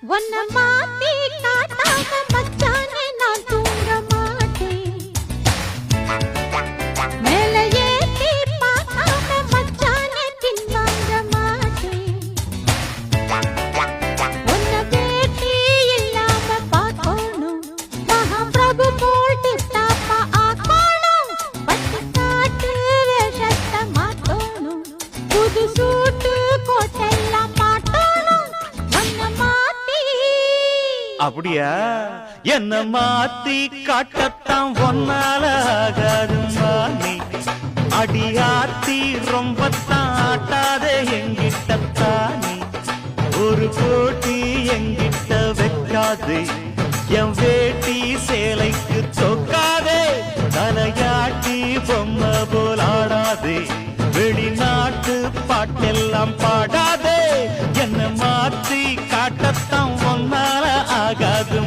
உன்னை மாத்தி காட்டாம மச்சானே நான் தூங்க மாட்டேன். மேல ஏத்தி பார்க்காம மச்சானே பின்வாங்க மாட்டேன். உன்னை வேட்டி இல்லாம பார்க்கணும், மகாபிரபு போல் டிப்டாப்பா ஆக்கணும். பட்டு காட்டு வேஷத்தை மாத்தணும், புது சூட்டு கோட்டெல்லாம் மாட்டணும். உன்னை மாத்தி அப்படியா? என்ன மாத்தி காட்டத்தான் ஒன்னால ஆகாதுமா நீ. அடியாத்தி ரொம்ப தாட்டாதே எங்கிட்டத்தானே. ஒரு போட்டி எங்கிட்ட வைக்காதே, என் வேட்டி சேலைக்கு தொக்காதே. தலையாட்டி பொம்மை போலாடாதே, வெளிநாட்டு பாட்டெல்லாம் பாடாதே. என்ன மாத்தி காட்டத்தான் ஒன்னால ஆகாது